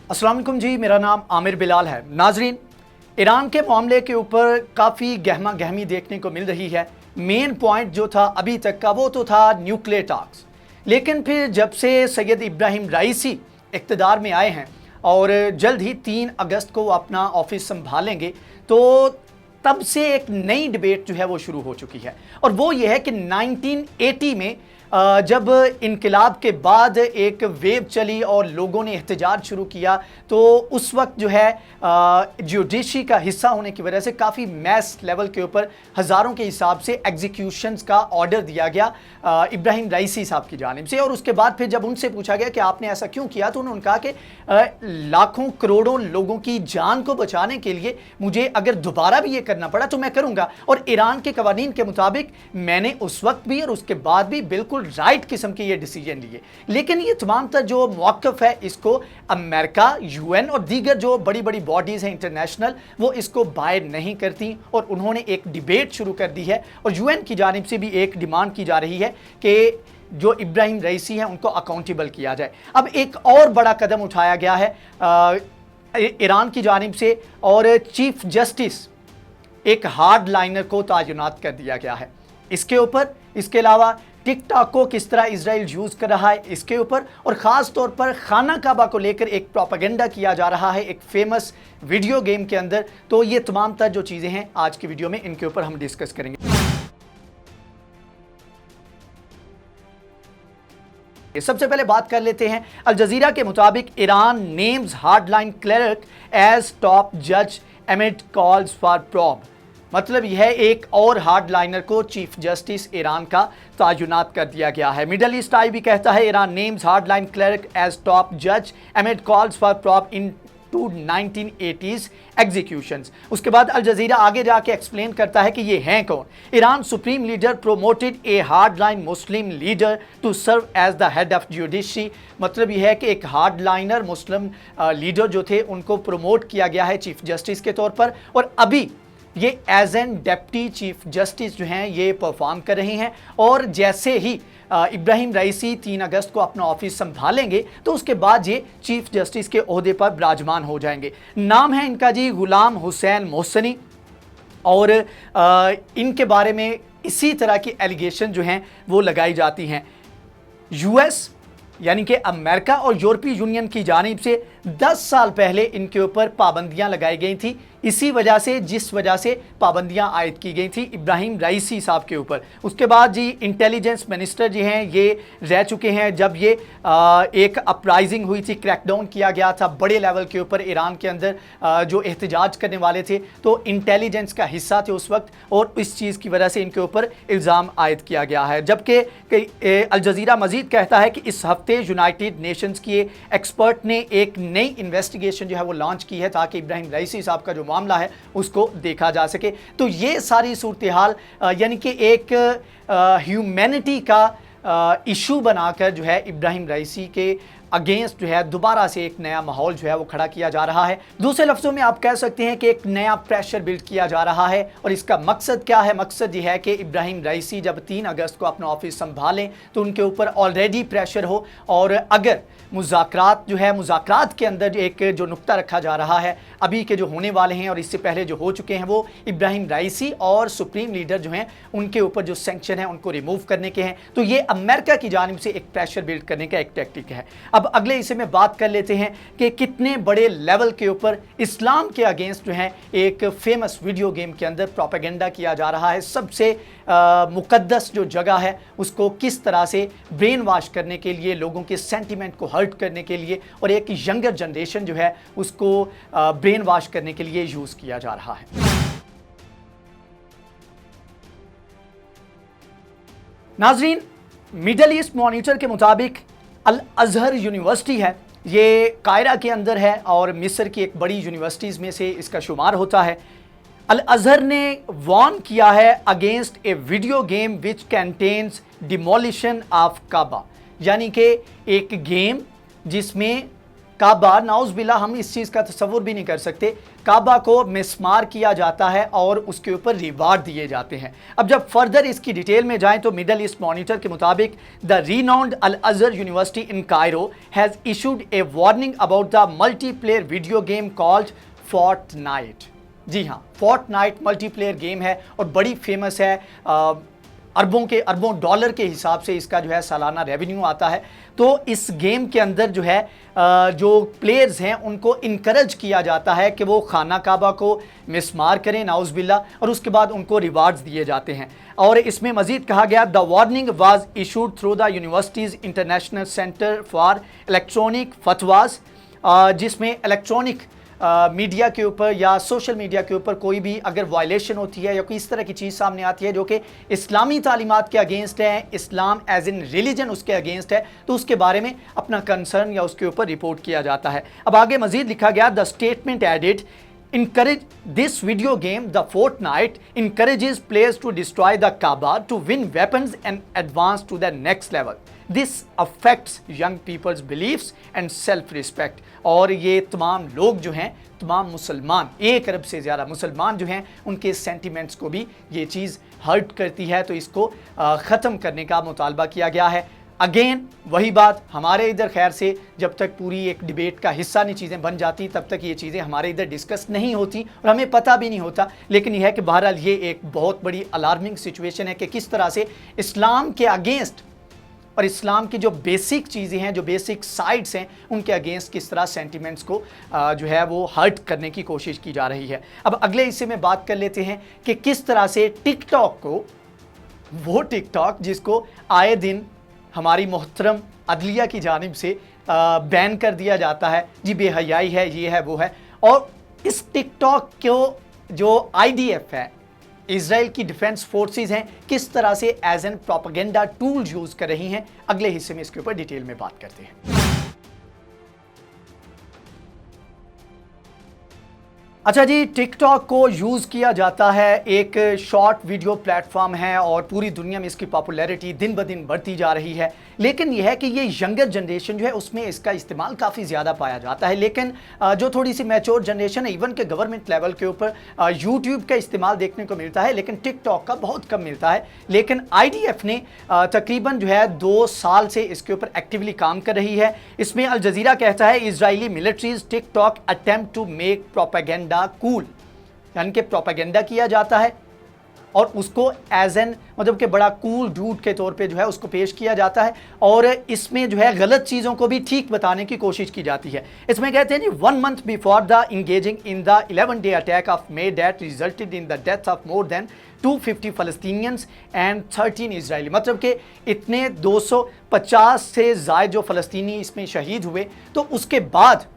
अस्सलाम वालेकुम जी, मेरा नाम आमिर बिलाल है। नाजरीन, ईरान के मामले के ऊपर काफ़ी गहमा गहमी देखने को मिल रही है। मेन पॉइंट जो था अभी तक का वो तो था न्यूक्लियर टॉक्स, लेकिन फिर जब से सैयद इब्राहिम राइसी इक़्तिदार में आए हैं और जल्द ही 3 अगस्त को अपना ऑफिस संभालेंगे, तो तब से एक नई डिबेट जो है वो शुरू हो चुकी है। और वो ये है कि 1980 में जब इनकलाब के बाद एक वेव चली और लोगों ने एहतजाज शुरू किया, तो उस वक्त जो है जुडिशरी का हिस्सा होने की वजह से काफ़ी मैस लेवल के ऊपर हज़ारों के हिसाब से एग्जीक्यूशंस का ऑर्डर दिया गया इब्राहिम राइसी साहब की जानिब से। और उसके बाद फिर जब उनसे पूछा गया कि आपने ऐसा क्यों किया, तो उन्होंने कहा कि लाखों करोड़ों लोगों की जान को बचाने के लिए मुझे अगर दोबारा भी ये करना पड़ा तो मैं करूँगा। और ईरान के कवानीन के मुताबिक मैंने उस वक्त भी और उसके बाद भी बिल्कुल राइट किस्म के ये डिसीजन लिए। लेकिन ये तमाम तर जो मौक़िफ़ है, इसको अमेरिका, यूएन और दीगर जो बड़ी बड़ी बॉडीज़ हैं इंटरनेशनल, वो इसको बाय नहीं करती और उन्होंने एक डिबेट शुरू कर दी है। और यूएन की जानिब से भी एक डिमांड की जा रही है कि जो इब्राहिम राइसी हैं उनको अकाउंटेबल किया जाए। अब एक और बड़ा कदम उठाया गया है ईरान की जानिब से, और चीफ जस्टिस एक हार्ड लाइनर को तैनात कर दिया गया है इसके ऊपर। इसके अलावा टिकटॉक को किस तरह इजराइल यूज़ कर रहा है इसके ऊपर, और ख़ास तौर पर खाना काबा को लेकर एक प्रोपेगेंडा किया जा रहा है एक फेमस वीडियो गेम के अंदर। तो ये तमाम तर जो चीज़ें हैं आज की वीडियो में, इनके ऊपर हम डिस्कस करेंगे। सबसे पहले बात कर लेते हैं, अल जजीरा के मुताबिक Iran names hardline clerk as top जज एमिड कॉल्स फॉर प्रॉब। मतलब यह है एक और हार्ड लाइनर को चीफ जस्टिस ईरान का तैनात कर दिया गया है। मिडल ईस्ट आई भी कहता है Iran names hard line cleric as top जज amid calls for probe into 1980s executions. उसके बाद अल जजीरा आगे जाके एक्सप्लेन करता है कि ये हैं कौन। Iran supreme leader promoted a hard line Muslim leader to serve as the head of judiciary. मतलब यह है कि एक हार्ड लाइनर मुस्लिम लीडर जो थे उनको प्रोमोट किया गया है चीफ जस्टिस के तौर पर, और अभी ये as an deputy chief justice जो हैं ये परफॉर्म कर रहे हैं। और जैसे ही इब्राहिम राइसी 3 अगस्त को अपना ऑफिस संभालेंगे, तो उसके बाद ये चीफ जस्टिस के ओहदे पर विराजमान हो जाएंगे। नाम है इनका जी गुलाम हुसैन मोहसनी, और इनके बारे में इसी तरह की एलिगेशन जो हैं वो लगाई जाती हैं। यूएस यानी कि अमेरिका और यूरोपीय यूनियन की जानिब से 10 साल पहले इनके ऊपर पाबंदियां लगाई गई थी, इसी वजह से जिस वजह से पाबंदियां आयद की गई थी इब्राहिम राइसी साहब के ऊपर। उसके बाद जी इंटेलिजेंस मिनिस्टर जी हैं ये रह चुके हैं जब ये एक अपराइजिंग हुई थी, क्रैकडाउन किया गया था बड़े लेवल के ऊपर ईरान के अंदर जो एहतजाज करने वाले थे, तो इंटेलिजेंस का हिस्सा थे उस वक्त, और इस चीज़ की वजह से इनके ऊपर इल्ज़ाम आयद किया गया है। जबकि अल जजीरा मजीद कहता है कि इस हफ्ते यूनाइटेड नेशंस के एक्सपर्ट ने एक नई इन्वेस्टिगेशन जो है वो लॉन्च की है ताकि इब्राहिम राइसी साहब का जो मामला है उसको देखा जा सके। तो ये सारी सूरत हाल यानी कि एक ह्यूमैनिटी का इशू बनाकर जो है इब्राहिम राइसी के अगेंस्ट जो है दोबारा से एक नया माहौल जो है वो खड़ा किया जा रहा है। दूसरे लफ्ज़ों में आप कह सकते हैं कि एक नया प्रेशर बिल्ड किया जा रहा है। और इसका मकसद क्या है? मकसद ये है कि इब्राहिम राइसी जब 3 अगस्त को अपना ऑफिस संभालें तो उनके ऊपर ऑलरेडी प्रेशर हो, और अगर मुज़ाकरात जो है, मुज़ाकरात के अंदर एक जो नुक्ता रखा जा रहा है अभी के जो होने वाले हैं और इससे पहले जो हो चुके हैं, वो इब्राहिम राइसी और सुप्रीम लीडर जो हैं उनके ऊपर जो सैंक्शन है उनको रिमूव करने के हैं। तो ये अमेरिका की जानिब से एक प्रेशर बिल्ड करने का एक टैक्टिक है। अब अगले हिस्से में बात कर लेते हैं कि कितने बड़े लेवल के ऊपर इस्लाम के अगेंस्ट जो है एक फेमस वीडियो गेम के अंदर प्रोपेगेंडा किया जा रहा है। सबसे मुकद्दस जो जगह है उसको किस तरह से ब्रेन वॉश करने के लिए, लोगों के सेंटिमेंट को हर्ट करने के लिए और एक यंगर जनरेशन जो है उसको ब्रेन वॉश करने के लिए यूज़ किया जा रहा है। नाजरीन, मिडल ईस्ट मॉनिटर के मुताबिक अल अज़हर यूनिवर्सिटी है, ये कायरा के अंदर है और मिस्र की एक बड़ी यूनिवर्सिटीज़ में से इसका शुमार होता है। अल अज़हर ने वार्न किया है against a video game which contains demolition of Kaaba, यानी कि एक गेम जिसमें काबा, नाउज़ बिल्ला, हम इस चीज़ का तसव्वुर भी नहीं कर सकते, काबा को मिसमार किया जाता है और उसके ऊपर रिवार्ड दिए जाते हैं। अब जब फर्दर इसकी डिटेल में जाएं तो मिडल ईस्ट मॉनिटर के मुताबिक the renowned Al Azhar University in Cairo has issued a warning about the multiplayer video game called Fortnite. जी हाँ, फोर्टनाइट मल्टीप्लेयर गेम है और बड़ी फेमस है, अरबों डॉलर के हिसाब से इसका जो है सालाना रेवेन्यू आता है। तो इस गेम के अंदर जो है जो प्लेयर्स हैं उनको इनकरेज किया जाता है कि वो खाना काबा को मिसमार करें, नाउज़ बिल्ला, और उसके बाद उनको रिवार्ड्स दिए जाते हैं। और इसमें मजीद कहा गया the warning was issued through the university's international centre for electronic fatwas, जिसमें इलेक्ट्रॉनिक मीडिया के ऊपर या सोशल मीडिया के ऊपर कोई भी अगर वायलेशन होती है या कोई इस तरह की चीज़ सामने आती है जो कि इस्लामी तालीमात के अगेंस्ट है, इस्लाम एज इन रिलीजन उसके अगेंस्ट है, तो उसके बारे में अपना कंसर्न या उसके ऊपर रिपोर्ट किया जाता है। अब आगे मजीद लिखा गया the statement added encourage this video game the Fortnite encourages players to destroy the Kaaba to win weapons and advance to the next level. This affects young people's beliefs and self-respect. और ये तमाम लोग जो हैं, तमाम मुसलमान, 1 अरब से ज़्यादा मुसलमान जो हैं, उनके सेंटिमेंट्स को भी ये चीज़ हर्ट करती है। तो इसको ख़त्म करने का मुतालबा किया गया है। अगेन वही बात, हमारे इधर खैर से जब तक पूरी एक डिबेट का हिस्सा नहीं चीज़ें बन जाती तब तक ये चीज़ें हमारे इधर डिस्कस नहीं होती और हमें पता भी नहीं होता। लेकिन यह है कि बहरहाल ये एक बहुत बड़ी अलार्मिंग सिचुएशन है कि किस तरह से इस्लाम के अगेंस्ट और इस्लाम की जो बेसिक चीज़ें हैं, जो बेसिक साइड्स हैं, उनके अगेंस्ट किस तरह सेंटिमेंट्स को जो है वो हर्ट करने की कोशिश की जा रही है। अब अगले हिस्से में बात कर लेते हैं कि किस तरह से टिकटॉक को, वो टिकटॉक जिसको आए दिन हमारी मोहतरम अदलिया की जानिब से बैन कर दिया जाता है, जी बेहयाई है, ये है, वो है, और इस टिकटॉक को जो IDF है, इजराइल की डिफेंस फोर्सेस हैं, किस तरह से as an propaganda tool use कर रही हैं, अगले हिस्से में इसके ऊपर डिटेल में बात करते हैं। अच्छा जी, टिकटॉक को यूज़ किया जाता है, एक शॉर्ट वीडियो प्लेटफॉर्म है और पूरी दुनिया में इसकी पॉपुलैरिटी दिन ब दिन बढ़ती जा रही है। लेकिन यह है कि ये यंगर जनरेशन जो है उसमें इसका इस्तेमाल काफ़ी ज़्यादा पाया जाता है। लेकिन जो थोड़ी सी मैच्योर जनरेशन है, इवन के गवर्नमेंट लेवल के ऊपर यूट्यूब का इस्तेमाल देखने को मिलता है, लेकिन टिकटॉक का बहुत कम मिलता है। लेकिन IDF ने तकरीबन जो है 2 साल से इसके ऊपर एक्टिवली काम कर रही है। इसमें अल जज़ीरा कहता है Israeli military's TikTok attempt to make propaganda cool, यानी कि प्रोपेगेंडा किया जाता है और उसको एज एन मतलब कि बड़ा कूल डूड के तौर पे जो है उसको पेश किया जाता है और इसमें जो है गलत चीज़ों को भी ठीक बताने की कोशिश की जाती है। इसमें कहते हैं जी 1 month before the engaging in the 11-day attack of May that resulted in the death of more than 250 Palestinians and 13 Israeli, मतलब कि इतने 250 से ज़ायद जो फ़लस्तीनी इसमें शहीद हुए। तो उसके बाद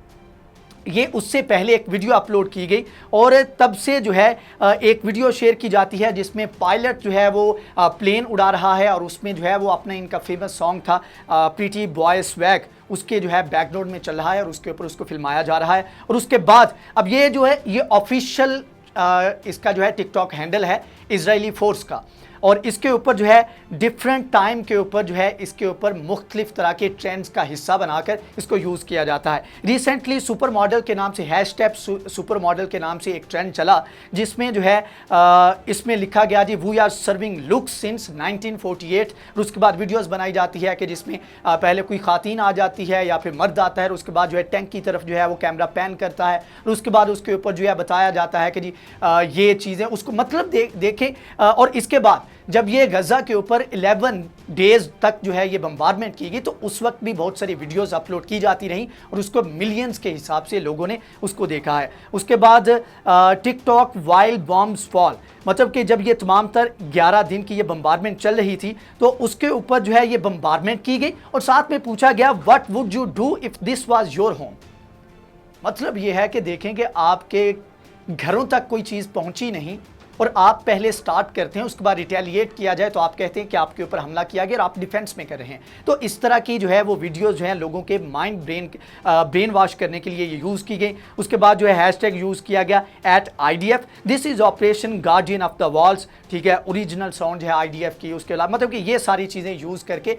ये उससे पहले एक वीडियो अपलोड की गई और तब से जो है एक वीडियो शेयर की जाती है जिसमें पायलट जो है वो प्लेन उड़ा रहा है और उसमें जो है वो अपना इनका फेमस सॉन्ग था प्रीटी बॉय स्वैग, उसके जो है बैकग्राउंड में चल रहा है और उसके ऊपर उसको फिल्माया जा रहा है। और उसके बाद अब ये जो है ये ऑफिशियल इसका जो है टिकटॉक हैंडल है इजरायली फोर्स का और इसके ऊपर जो है डिफरेंट टाइम के ऊपर जो है इसके ऊपर मुख्तलिफ तरह के ट्रेंड्स का हिस्सा बनाकर इसको यूज़ किया जाता है। रिसेंटली सुपर मॉडल के नाम से हैशटैग सुपर मॉडल के नाम से एक ट्रेंड चला जिसमें जो है इसमें लिखा गया जी we are serving looks since 1948 और उसके बाद वीडियोस बनाई जाती है कि जिसमें पहले कोई खातून आ जाती है या फिर मर्द आता है और उसके बाद जो है टैंक की तरफ जो है वो कैमरा पैन करता है और उसके बाद उसके ऊपर जो है बताया जाता है कि जी ये चीज़ें उसको मतलब देखें। और इसके बाद जब ये गज़ा के ऊपर 11 डेज़ तक जो है ये बम्बार्डमेंट की गई तो उस वक्त भी बहुत सारी वीडियोस अपलोड की जाती रहीं और उसको मिलियंस के हिसाब से लोगों ने उसको देखा है। उसके बाद टिकटॉक वाइल बॉम्ब्स फॉल, मतलब कि जब ये तमाम तर 11 दिन की ये बम्बार्डमेंट चल रही थी तो उसके ऊपर जो है ये बम्बार्डमेंट की गई और साथ में पूछा गया what would you do if this was your home. मतलब ये है कि देखें कि आपके घरों तक कोई चीज़ पहुंची नहीं और आप पहले स्टार्ट करते हैं, उसके बाद रिटेलिएट किया जाए तो आप कहते हैं कि आपके ऊपर हमला किया गया और आप डिफेंस में कर रहे हैं। तो इस तरह की जो है वो वीडियोज़ जो है लोगों के माइंड ब्रेन वॉश करने के लिए ये यूज़ की गई। उसके बाद जो है हैशटैग यूज़ किया गया @IDF, this is operation guardian of the walls, ठीक है, ओरिजिनल साउंड है IDF की। उसके अलावा मतलब कि ये सारी चीज़ें यूज़ करके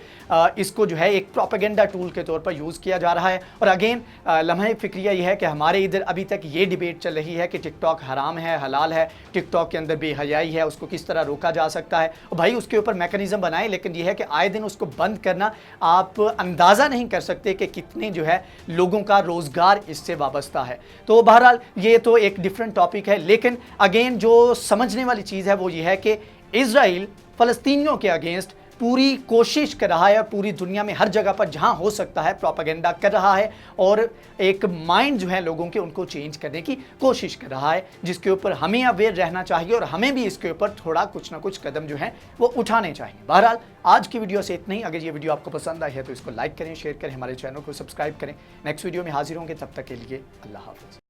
इसको जो है एक प्रोपेगेंडा टूल के तौर पर यूज़ किया जा रहा है। और अगेन लम्हे फिक्रिया ये है कि हमारे इधर अभी तक ये डिबेट चल रही है कि टिकटॉक हराम है हलाल है, टिकटॉक के अंदर बेहयाई है, उसको किस तरह रोका जा सकता है। और भाई उसके ऊपर मैकेनिज्म बनाए, लेकिन यह है कि आए दिन उसको बंद करना, आप अंदाज़ा नहीं कर सकते कि कितने जो है लोगों का रोज़गार इससे वाबस्ता है। तो बहरहाल ये तो एक डिफरेंट टॉपिक है, लेकिन अगेन जो समझने वाली चीज़ है वो ये है कि इजराइल फ़लस्तीनियों के अगेंस्ट पूरी कोशिश कर रहा है और पूरी दुनिया में हर जगह पर जहां हो सकता है प्रोपेगेंडा कर रहा है और एक माइंड जो है लोगों के उनको चेंज करने की कोशिश कर रहा है, जिसके ऊपर हमें अवेयर रहना चाहिए और हमें भी इसके ऊपर थोड़ा कुछ ना कुछ कदम जो है वो उठाने चाहिए। बहरहाल आज की वीडियो से इतना ही। अगर ये वीडियो आपको पसंद आई है तो इसको लाइक करें, शेयर करें, हमारे चैनल को सब्सक्राइब करें। नेक्स्ट वीडियो में हाजिर होंगे, तब तक के लिए अल्लाह हाफ़िज़।